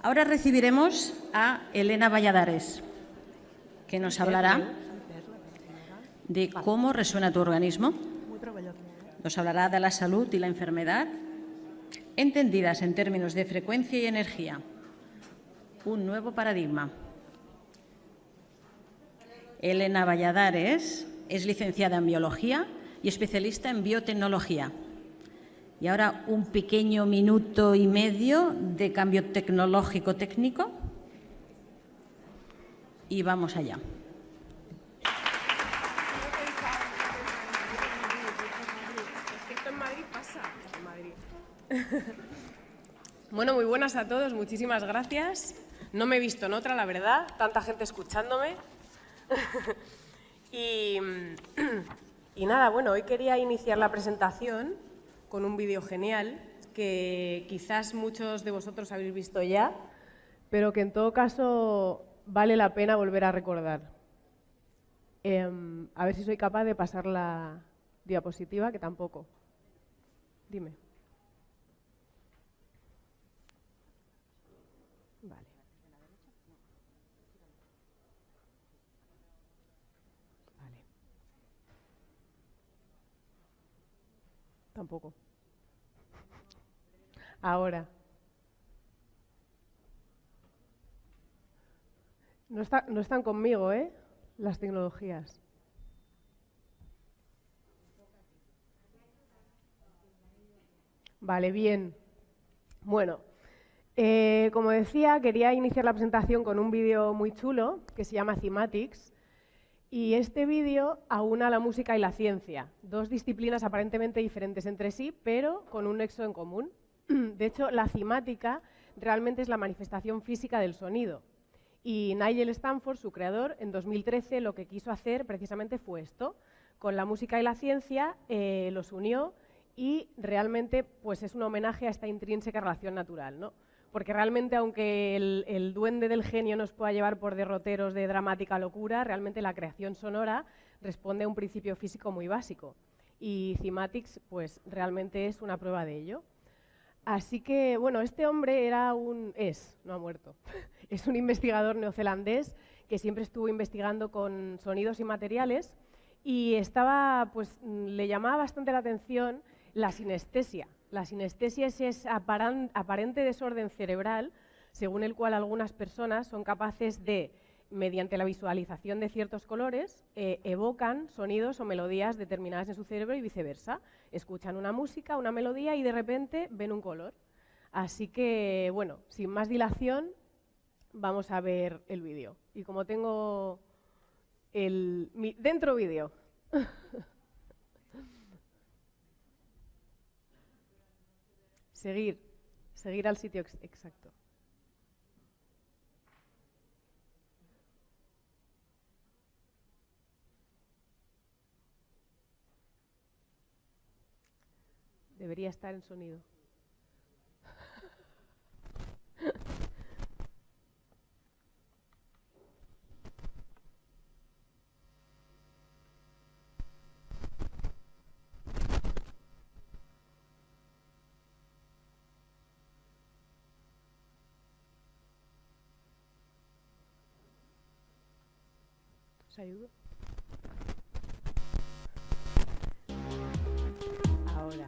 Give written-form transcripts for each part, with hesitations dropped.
Ahora recibiremos a Elena Valladares, que nos hablará de cómo resuena tu organismo. Nos hablará de la salud y la enfermedad, entendidas en términos de frecuencia y energía. Un nuevo paradigma. Elena Valladares es licenciada en Biología y especialista en Biotecnología. Y ahora un pequeño minuto y medio de cambio tecnológico técnico y vamos allá. Bueno, muy buenas a todos, muchísimas gracias. No me he visto en otra, la verdad, tanta gente escuchándome. y nada, bueno, hoy quería iniciar la presentación con un vídeo genial que quizás muchos de vosotros habéis visto ya, pero que en todo caso vale la pena volver a recordar. A ver si soy capaz de pasar la diapositiva, que tampoco. Dime. Vale. Vale. Tampoco. Ahora. No están conmigo, ¿eh? Las tecnologías. Vale, bien. Bueno, como decía, quería iniciar la presentación con un vídeo muy chulo que se llama Cymatics. Y este vídeo aúna la música y la ciencia, dos disciplinas aparentemente diferentes entre sí, pero con un nexo en común. De hecho, la cimática realmente es la manifestación física del sonido. Y Nigel Stanford, su creador, en 2013 lo que quiso hacer precisamente fue esto. Con la música y la ciencia los unió y realmente pues, es un homenaje a esta intrínseca relación natural, ¿no? Porque realmente, aunque el duende del genio nos pueda llevar por derroteros de dramática locura, realmente la creación sonora responde a un principio físico muy básico. Y Cymatics pues, realmente es una prueba de ello. Así que, bueno, este hombre no ha muerto, es un investigador neozelandés que siempre estuvo investigando con sonidos y materiales y pues, le llamaba bastante la atención la sinestesia. La sinestesia es ese aparente desorden cerebral según el cual algunas personas son capaces de, mediante la visualización de ciertos colores, evocan sonidos o melodías determinadas en su cerebro y viceversa. Escuchan una música, una melodía y de repente ven un color. Así que, bueno, sin más dilación, vamos a ver el vídeo. Y como tengo dentro vídeo. Seguir al sitio exacto. Debería estar en sonido. ¿Os ayudo? Ahora.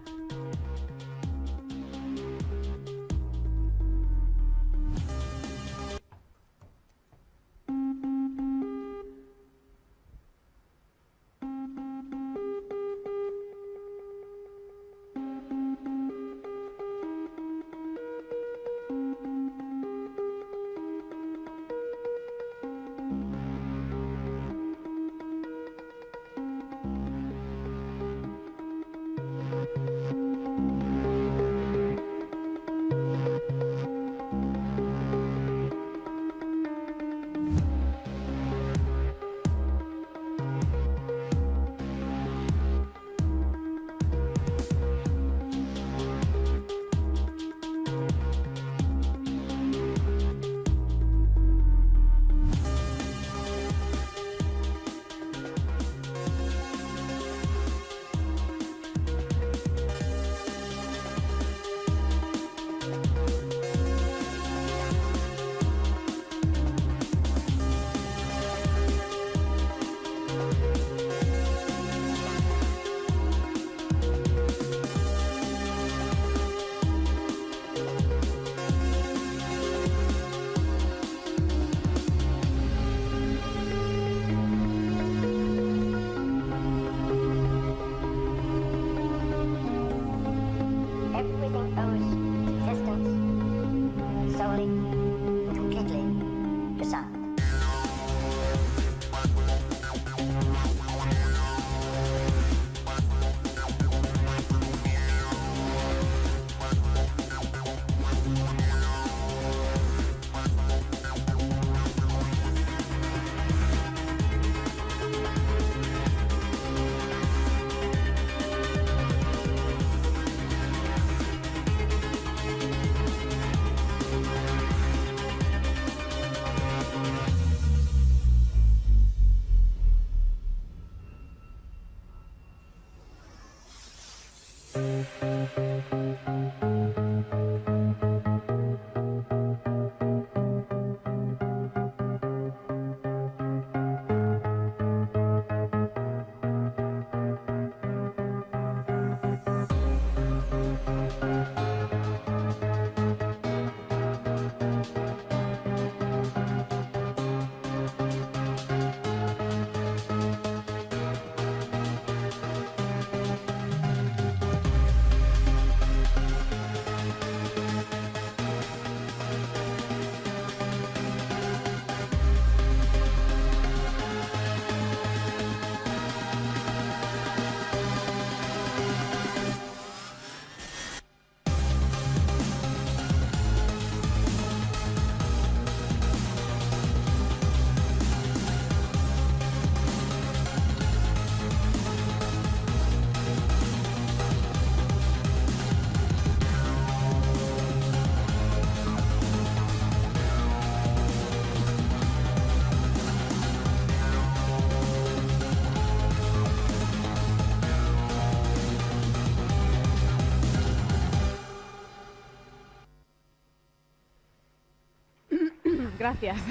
Gracias.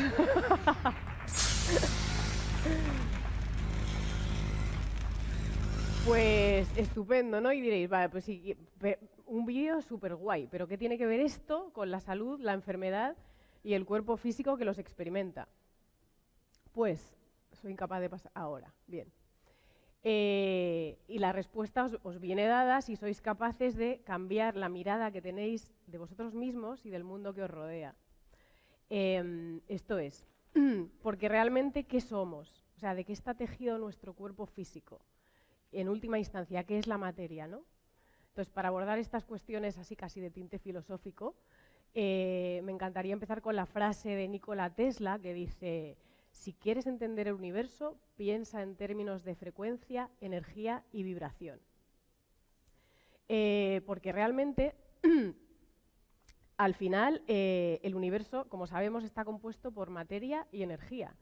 Pues estupendo, ¿no? Y diréis, vale, pues sí, un vídeo súper guay, pero ¿qué tiene que ver esto con la salud, la enfermedad y el cuerpo físico que los experimenta? Pues soy incapaz de pasar ahora. Bien. Y la respuesta os viene dada si sois capaces de cambiar la mirada que tenéis de vosotros mismos y del mundo que os rodea. Esto es, porque realmente, ¿qué somos? O sea, ¿de qué está tejido nuestro cuerpo físico? En última instancia, ¿qué es la materia, no? Entonces, para abordar estas cuestiones así casi de tinte filosófico, me encantaría empezar con la frase de Nikola Tesla que dice: si quieres entender el universo, piensa en términos de frecuencia, energía y vibración. Porque realmente, al final, el universo, como sabemos, está compuesto por materia y energía.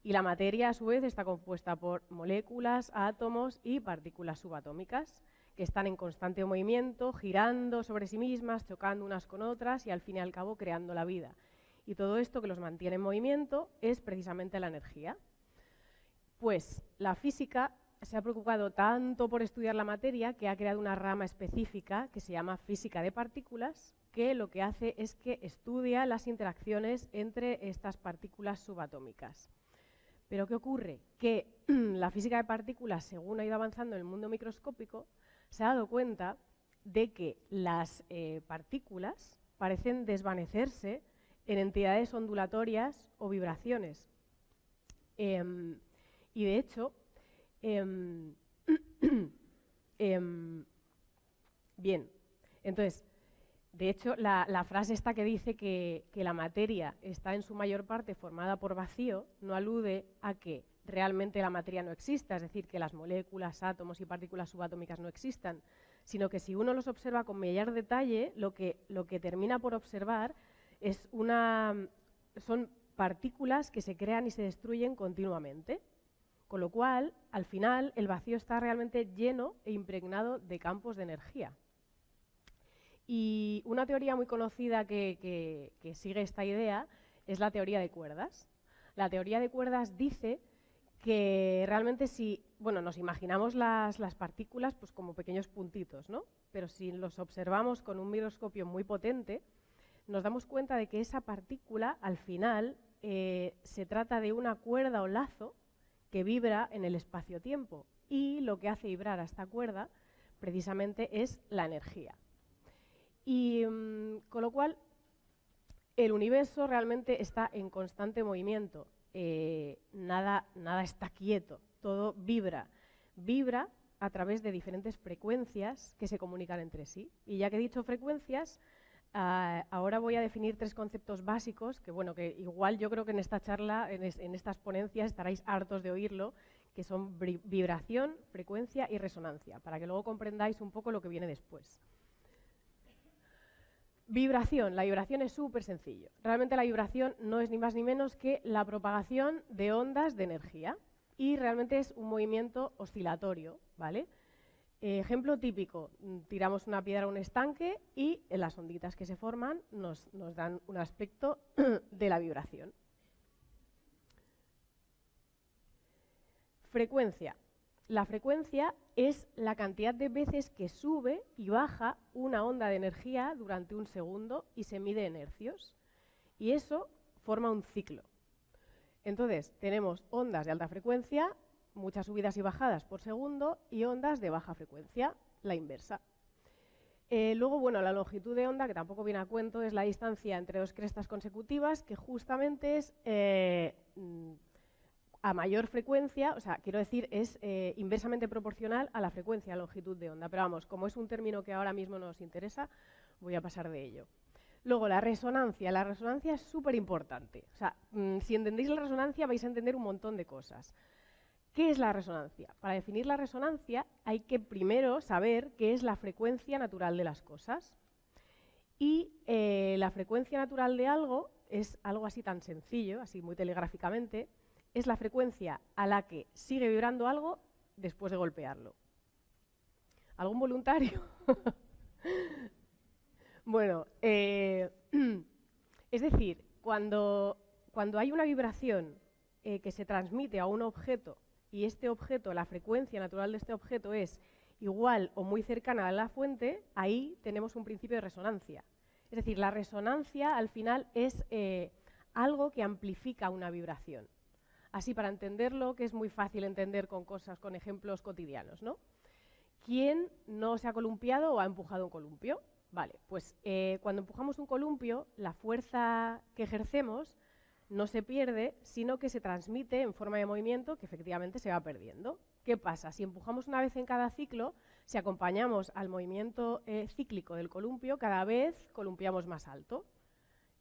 Y la materia, a su vez, está compuesta por moléculas, átomos y partículas subatómicas, que están en constante movimiento, girando sobre sí mismas, chocando unas con otras y, al fin y al cabo, creando la vida. Y todo esto que los mantiene en movimiento es precisamente la energía. Pues la física se ha preocupado tanto por estudiar la materia que ha creado una rama específica que se llama física de partículas, que lo que hace es que estudia las interacciones entre estas partículas subatómicas. Pero ¿qué ocurre? Que la física de partículas, según ha ido avanzando en el mundo microscópico, se ha dado cuenta de que las partículas parecen desvanecerse en entidades ondulatorias o vibraciones. Y de hecho, bien, entonces, de hecho, la frase esta que dice que la materia está en su mayor parte formada por vacío no alude a que realmente la materia no exista, es decir, que las moléculas, átomos y partículas subatómicas no existan, sino que si uno los observa con mayor detalle, lo que termina por observar son partículas que se crean y se destruyen continuamente, con lo cual, al final, el vacío está realmente lleno e impregnado de campos de energía. Y una teoría muy conocida que sigue esta idea es la teoría de cuerdas. La teoría de cuerdas dice que realmente nos imaginamos las partículas pues como pequeños puntitos, ¿no? Pero si los observamos con un microscopio muy potente, nos damos cuenta de que esa partícula, al final, se trata de una cuerda o lazo que vibra en el espacio-tiempo. Y lo que hace vibrar a esta cuerda, precisamente, es la energía. Y con lo cual, el universo realmente está en constante movimiento. Nada está quieto, todo vibra. Vibra a través de diferentes frecuencias que se comunican entre sí. Y ya que he dicho frecuencias, ahora voy a definir 3 conceptos básicos que igual yo creo que en esta charla, en estas ponencias, estaréis hartos de oírlo, que son vibración, frecuencia y resonancia, para que luego comprendáis un poco lo que viene después. Vibración. La vibración es súper sencillo. Realmente la vibración no es ni más ni menos que la propagación de ondas de energía y realmente es un movimiento oscilatorio, ¿vale? Ejemplo típico, tiramos una piedra a un estanque y las onditas que se forman nos dan un aspecto de la vibración. Frecuencia. La frecuencia es la cantidad de veces que sube y baja una onda de energía durante un segundo y se mide en hercios. Y eso forma un ciclo. Entonces, tenemos ondas de alta frecuencia, muchas subidas y bajadas por segundo, y ondas de baja frecuencia, la inversa. Luego, la longitud de onda, que tampoco viene a cuento, es la distancia entre 2 crestas consecutivas, que justamente es a mayor frecuencia, es inversamente proporcional a la frecuencia, a la longitud de onda. Pero vamos, como es un término que ahora mismo nos interesa, voy a pasar de ello. Luego, la resonancia. La resonancia es súper importante. Si entendéis la resonancia vais a entender un montón de cosas. ¿Qué es la resonancia? Para definir la resonancia hay que primero saber qué es la frecuencia natural de las cosas. Y la frecuencia natural de algo es algo así tan sencillo, así muy telegráficamente, es la frecuencia a la que sigue vibrando algo después de golpearlo. ¿Algún voluntario? Bueno, es decir, cuando cuando hay una vibración que se transmite a un objeto y este objeto, la frecuencia natural de este objeto es igual o muy cercana a la fuente, ahí tenemos un principio de resonancia. Es decir, la resonancia al final es algo que amplifica una vibración. Así, para entenderlo, que es muy fácil entender con cosas, con ejemplos cotidianos, ¿no? ¿Quién no se ha columpiado o ha empujado un columpio? Vale, pues cuando empujamos un columpio, la fuerza que ejercemos no se pierde, sino que se transmite en forma de movimiento que efectivamente se va perdiendo. ¿Qué pasa? Si empujamos una vez en cada ciclo, si acompañamos al movimiento cíclico del columpio, cada vez columpiamos más alto.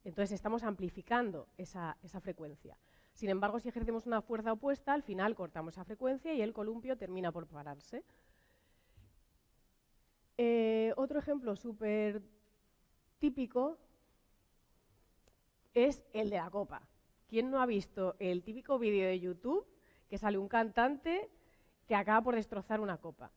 Entonces estamos amplificando esa frecuencia. Sin embargo, si ejercemos una fuerza opuesta, al final cortamos esa frecuencia y el columpio termina por pararse. Otro ejemplo súper típico es el de la copa. ¿Quién no ha visto el típico vídeo de YouTube que sale un cantante que acaba por destrozar una copa?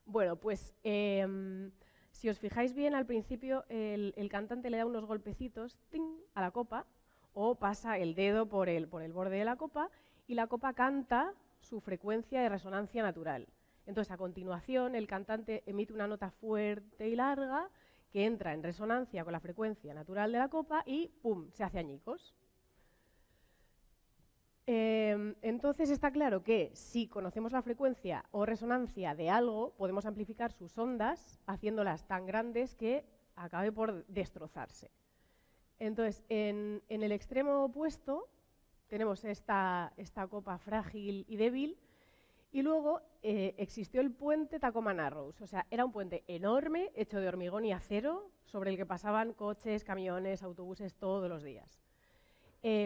Bueno, pues si os fijáis bien, al principio el cantante le da unos golpecitos ¡ting! A la copa o pasa el dedo por el borde de la copa y la copa canta su frecuencia de resonancia natural. Entonces, a continuación, el cantante emite una nota fuerte y larga que entra en resonancia con la frecuencia natural de la copa y ¡pum!, se hace añicos. Entonces está claro que si conocemos la frecuencia o resonancia de algo, podemos amplificar sus ondas haciéndolas tan grandes que acabe por destrozarse. Entonces, en el extremo opuesto tenemos esta copa frágil y débil y luego existió el puente Tacoma Narrows. O sea, era un puente enorme, hecho de hormigón y acero, sobre el que pasaban coches, camiones, autobuses todos los días.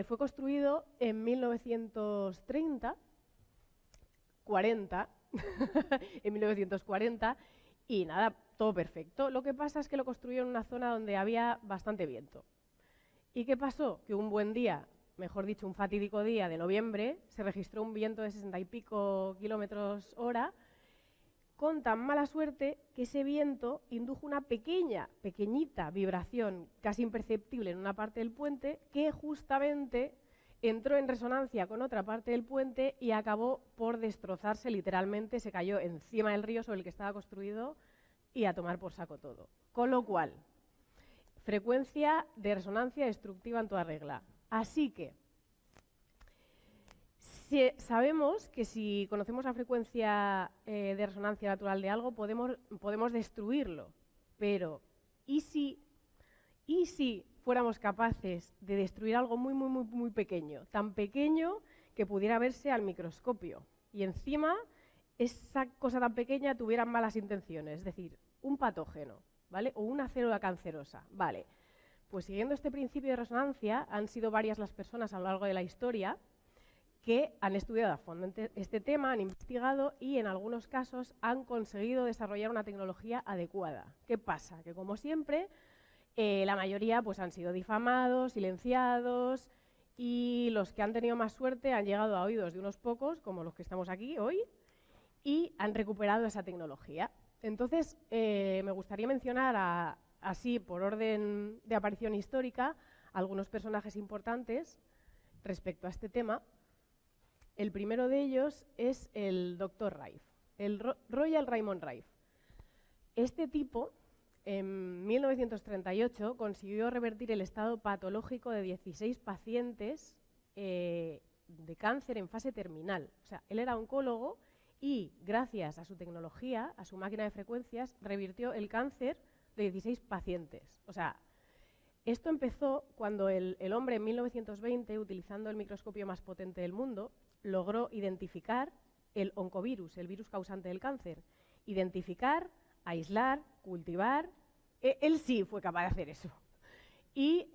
Fue construido en 1930, 40, en 1940, y nada, todo perfecto. Lo que pasa es que lo construyeron en una zona donde había bastante viento. ¿Y qué pasó? Que un buen día, mejor dicho, un fatídico día de noviembre, se registró un viento de 60 y pico kilómetros hora, con tan mala suerte que ese viento indujo una pequeñita vibración casi imperceptible en una parte del puente que justamente entró en resonancia con otra parte del puente y acabó por destrozarse literalmente, se cayó encima del río sobre el que estaba construido y a tomar por saco todo. Con lo cual, frecuencia de resonancia destructiva en toda regla. Así que sabemos que si conocemos la frecuencia de resonancia natural de algo, podemos destruirlo. Pero, ¿y si fuéramos capaces de destruir algo muy pequeño? Tan pequeño que pudiera verse al microscopio. Y encima, esa cosa tan pequeña tuviera malas intenciones. Es decir, un patógeno, ¿vale? O una célula cancerosa, ¿vale? Pues siguiendo este principio de resonancia, han sido varias las personas a lo largo de la historia que han estudiado a fondo este tema, han investigado y en algunos casos han conseguido desarrollar una tecnología adecuada. ¿Qué pasa? Que como siempre, la mayoría pues, han sido difamados, silenciados y los que han tenido más suerte han llegado a oídos de unos pocos, como los que estamos aquí hoy, y han recuperado esa tecnología. Entonces, me gustaría mencionar así, por orden de aparición histórica, algunos personajes importantes respecto a este tema. El primero de ellos es el Dr. Rife, el Royal Raymond Rife. Este tipo, en 1938, consiguió revertir el estado patológico de 16 pacientes de cáncer en fase terminal. O sea, él era oncólogo y, gracias a su tecnología, a su máquina de frecuencias, revirtió el cáncer de 16 pacientes. O sea, esto empezó cuando el hombre en 1920, utilizando el microscopio más potente del mundo, logró identificar el oncovirus, el virus causante del cáncer. Identificar, aislar, cultivar. Él sí fue capaz de hacer eso. Y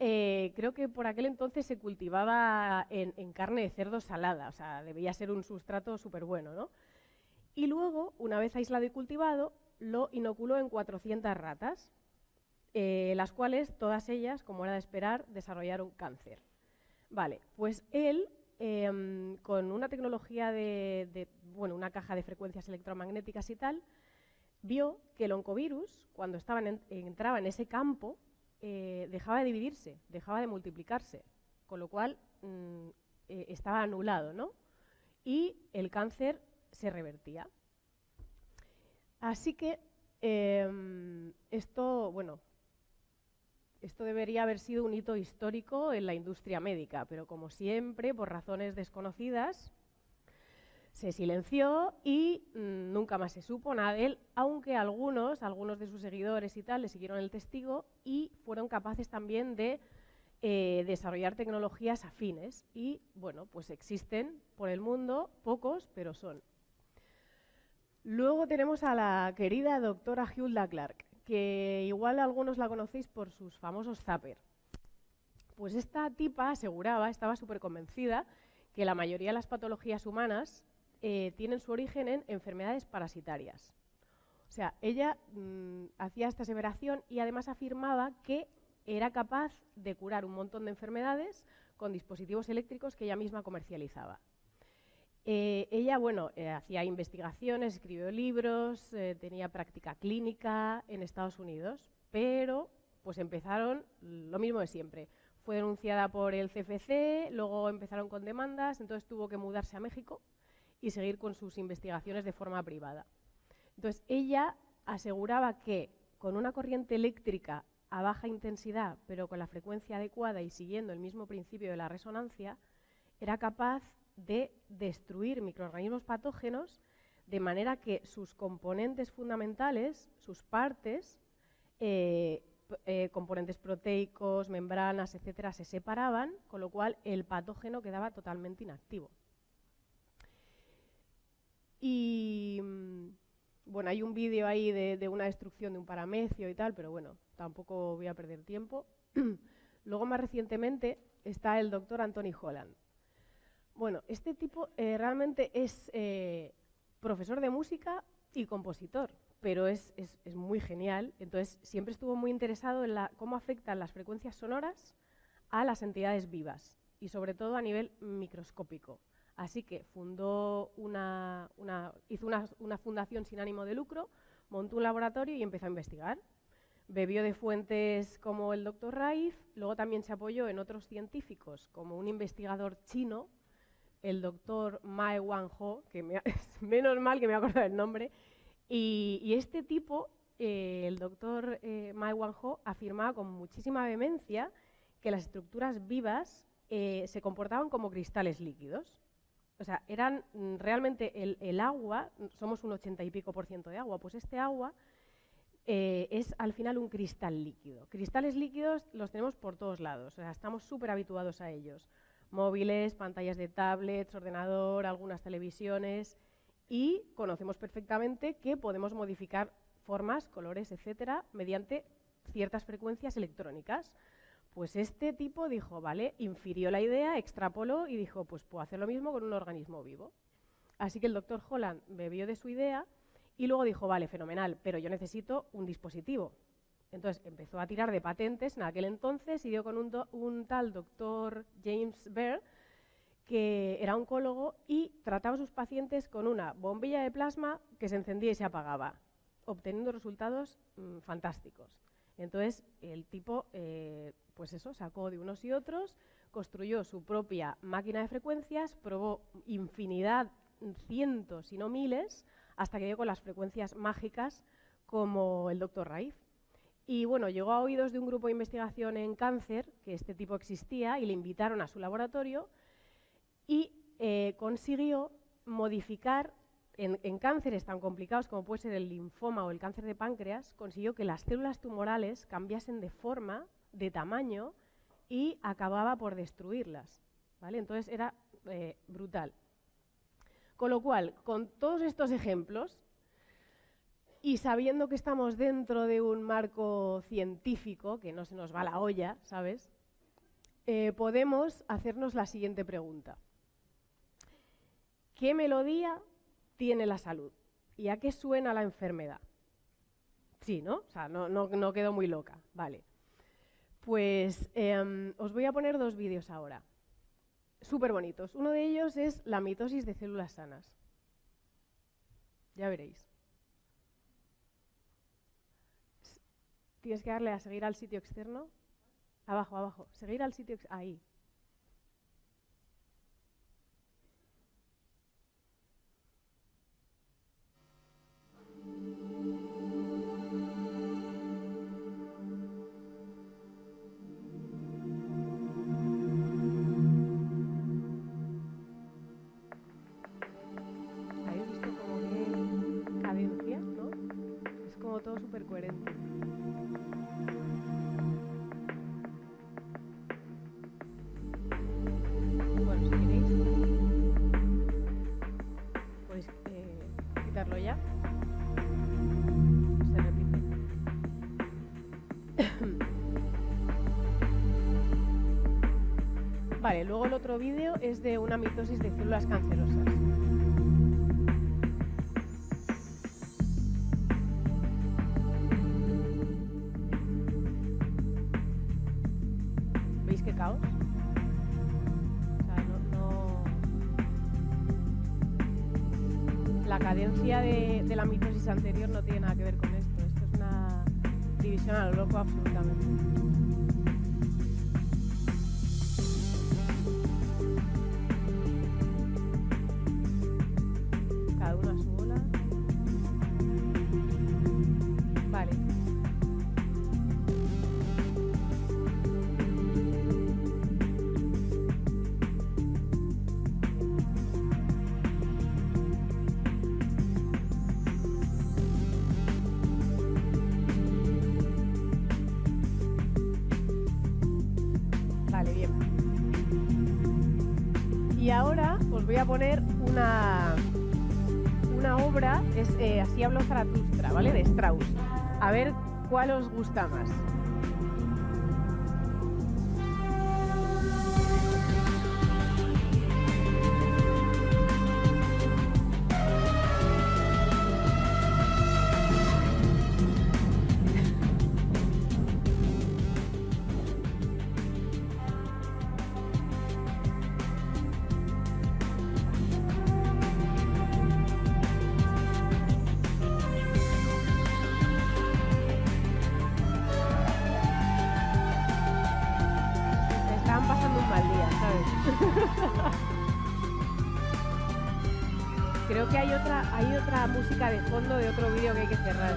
creo que por aquel entonces se cultivaba en carne de cerdo salada, o sea, debía ser un sustrato súper bueno, ¿no? Y luego, una vez aislado y cultivado, lo inoculó en 400 ratas, las cuales, todas ellas, como era de esperar, desarrollaron cáncer. Vale, pues él, con una tecnología una caja de frecuencias electromagnéticas y tal, vio que el oncovirus, cuando entraba en ese campo, dejaba de dividirse, dejaba de multiplicarse, con lo cual estaba anulado, ¿no? Y el cáncer se revertía. Así que esto debería haber sido un hito histórico en la industria médica, pero como siempre, por razones desconocidas, se silenció y nunca más se supo nada de él, aunque algunos de sus seguidores y tal le siguieron el testigo y fueron capaces también de desarrollar tecnologías afines. Y bueno, pues existen por el mundo, pocos, pero son. Luego tenemos a la querida doctora Hulda Clark, que igual algunos la conocéis por sus famosos Zapper. Pues esta tipa aseguraba, estaba súper convencida, que la mayoría de las patologías humanas tienen su origen en enfermedades parasitarias. O sea, ella hacía esta aseveración y además afirmaba que era capaz de curar un montón de enfermedades con dispositivos eléctricos que ella misma comercializaba. Ella, hacía investigaciones, escribió libros, tenía práctica clínica en Estados Unidos, pero pues empezaron lo mismo de siempre. Fue denunciada por el CFC, luego empezaron con demandas, entonces tuvo que mudarse a México y seguir con sus investigaciones de forma privada. Entonces ella aseguraba que con una corriente eléctrica a baja intensidad, pero con la frecuencia adecuada y siguiendo el mismo principio de la resonancia, era capaz de destruir microorganismos patógenos de manera que sus componentes fundamentales, sus partes, componentes proteicos, membranas, etcétera, se separaban, con lo cual el patógeno quedaba totalmente inactivo. Y bueno, hay un vídeo ahí de una destrucción de un paramecio y tal, pero bueno, tampoco voy a perder tiempo. Luego, más recientemente, está el doctor Anthony Holland. Bueno, este tipo realmente es profesor de música y compositor, pero es muy genial. Entonces, siempre estuvo muy interesado en cómo afectan las frecuencias sonoras a las entidades vivas y sobre todo a nivel microscópico. Así que fundó hizo una fundación sin ánimo de lucro, montó un laboratorio y empezó a investigar. Bebió de fuentes como el Dr. Raif, luego también se apoyó en otros científicos, como un investigador chino, el Dr. Mae Wanzhou, que menos mal que me acuerdo del nombre, y este tipo, el Dr. Mae Wanzhou, afirmaba con muchísima vehemencia que las estructuras vivas se comportaban como cristales líquidos. O sea, eran realmente el agua, somos un 80 y pico % de agua, pues este agua es al final un cristal líquido. Cristales líquidos los tenemos por todos lados, o sea, estamos súper habituados a ellos. Móviles, pantallas de tablets, ordenador, algunas televisiones, y conocemos perfectamente que podemos modificar formas, colores, etcétera, mediante ciertas frecuencias electrónicas. Pues este tipo dijo, vale, infirió la idea, extrapoló y dijo, pues puedo hacer lo mismo con un organismo vivo. Así que el doctor Holland bebió de su idea y luego dijo, vale, fenomenal, pero yo necesito un dispositivo. Entonces empezó a tirar de patentes en aquel entonces y dio con un tal doctor James Baer, que era oncólogo y trataba a sus pacientes con una bombilla de plasma que se encendía y se apagaba, obteniendo resultados fantásticos. Entonces el tipo, pues eso, sacó de unos y otros, construyó su propia máquina de frecuencias, probó infinidad, cientos y no miles, hasta que llegó con las frecuencias mágicas como el Dr. Raif. Y bueno, llegó a oídos de un grupo de investigación en cáncer, que este tipo existía, y le invitaron a su laboratorio y consiguió modificar en cánceres tan complicados como puede ser el linfoma o el cáncer de páncreas, consiguió que las células tumorales cambiasen de forma, de tamaño, y acababa por destruirlas, ¿vale? Entonces era brutal. Con lo cual, con todos estos ejemplos, y sabiendo que estamos dentro de un marco científico, que no se nos va la olla, ¿sabes? Podemos hacernos la siguiente pregunta. ¿Qué melodía tiene la salud? ¿Y a qué suena la enfermedad? Sí, ¿no? O sea, no quedo muy loca. Vale. Pues os voy a poner dos vídeos ahora. Súper bonitos. Uno de ellos es la mitosis de células sanas. Ya veréis. Tienes que darle a seguir al sitio externo. Abajo, abajo. Seguir al sitio externo. Ahí. súper coherente. Bueno, si queréis, podéis quitarlo ya. Se repite. Vale, luego el otro vídeo es de una mitosis de células cancerosas. ¿Veis qué caos? O sea, la cadencia de la mitosis anterior no tiene nada que ver con esto. Esto es una división a lo loco absolutamente. Cada uno a su bola. Vale. Vale, bien. Y ahora os voy a poner una obra, es Así habló Zaratustra, ¿vale? De Strauss. A ver cuál os gusta más. Estaban pasando un mal día, ¿sabes? Creo que hay otra música de fondo de otro vídeo que hay que cerrar.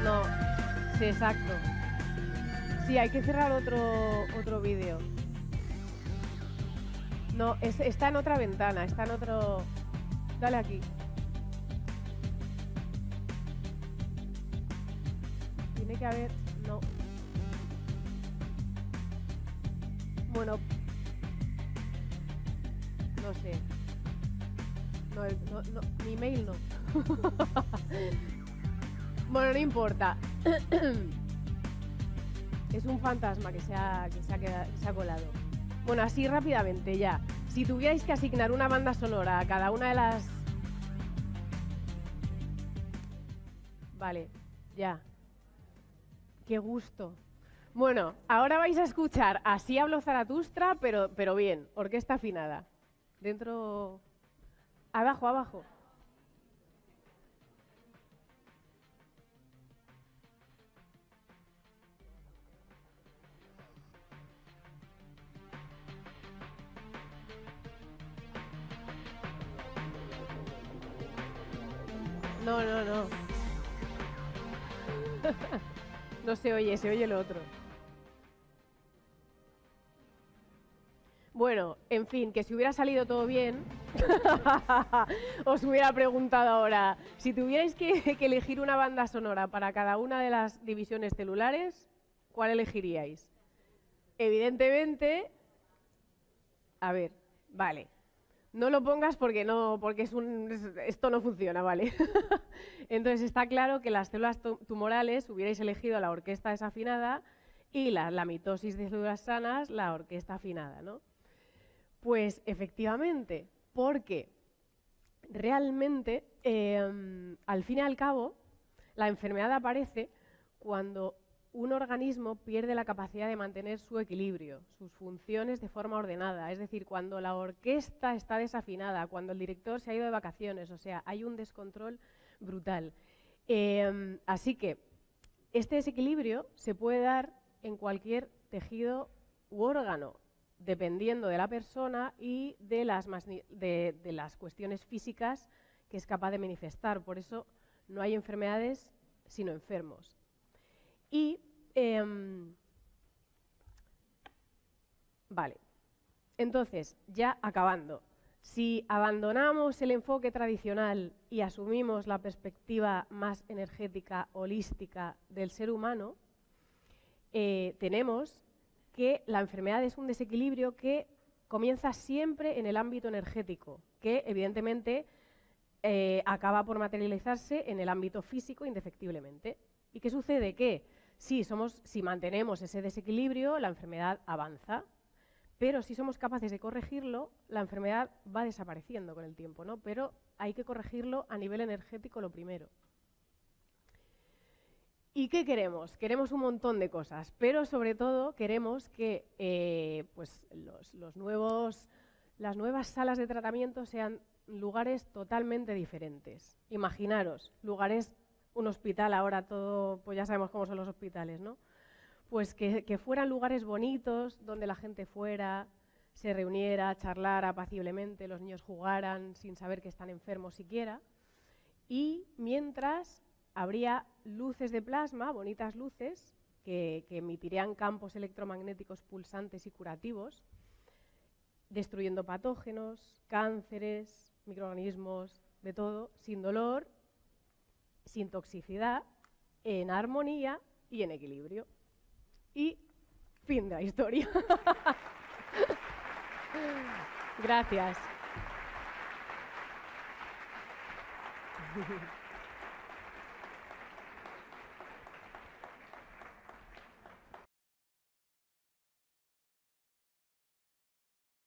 No, sí, exacto. Sí, hay que cerrar otro vídeo. No, está en otra ventana, está en otro... Dale aquí. Tiene que haber... No. Bueno, no sé. No, mi mail no. Bueno, no importa. Es un fantasma que se ha colado. Bueno, así rápidamente ya. Si tuvierais que asignar una banda sonora a cada una de las... Vale, ya. Qué gusto. Bueno, ahora vais a escuchar Así habló Zaratustra, pero bien, orquesta afinada. Dentro... Abajo, abajo. No. No se oye lo otro. Bueno, en fin, que si hubiera salido todo bien, os hubiera preguntado ahora, si tuvierais que elegir una banda sonora para cada una de las divisiones celulares, ¿cuál elegiríais? Evidentemente, a ver, vale, no lo pongas porque esto no funciona, ¿vale? Entonces está claro que las células tumorales hubierais elegido la orquesta desafinada y la mitosis de células sanas, la orquesta afinada, ¿no? Pues efectivamente, porque realmente, al fin y al cabo, la enfermedad aparece cuando un organismo pierde la capacidad de mantener su equilibrio, sus funciones de forma ordenada, es decir, cuando la orquesta está desafinada, cuando el director se ha ido de vacaciones, o sea, hay un descontrol brutal. Así que este desequilibrio se puede dar en cualquier tejido u órgano, dependiendo de la persona y de las cuestiones físicas que es capaz de manifestar. Por eso no hay enfermedades sino enfermos. Y, vale, entonces, ya acabando, Si abandonamos el enfoque tradicional y asumimos la perspectiva más energética, holística del ser humano, tenemos que la enfermedad es un desequilibrio que comienza siempre en el ámbito energético, que evidentemente acaba por materializarse en el ámbito físico indefectiblemente. ¿Y qué sucede? Que si mantenemos ese desequilibrio, la enfermedad avanza, pero si somos capaces de corregirlo, la enfermedad va desapareciendo con el tiempo, ¿no? Pero hay que corregirlo a nivel energético lo primero. ¿Y qué queremos? Queremos un montón de cosas, pero sobre todo queremos que pues las nuevas salas de tratamiento sean lugares totalmente diferentes. Imaginaros, un hospital ahora todo, pues ya sabemos cómo son los hospitales, ¿no? Pues que fueran lugares bonitos, donde la gente fuera, se reuniera, charlara apaciblemente, los niños jugaran sin saber que están enfermos siquiera. Y mientras habría luces de plasma, bonitas luces, que emitirían campos electromagnéticos pulsantes y curativos, destruyendo patógenos, cánceres, microorganismos, de todo, sin dolor, sin toxicidad, en armonía y en equilibrio. Y fin de la historia. Gracias.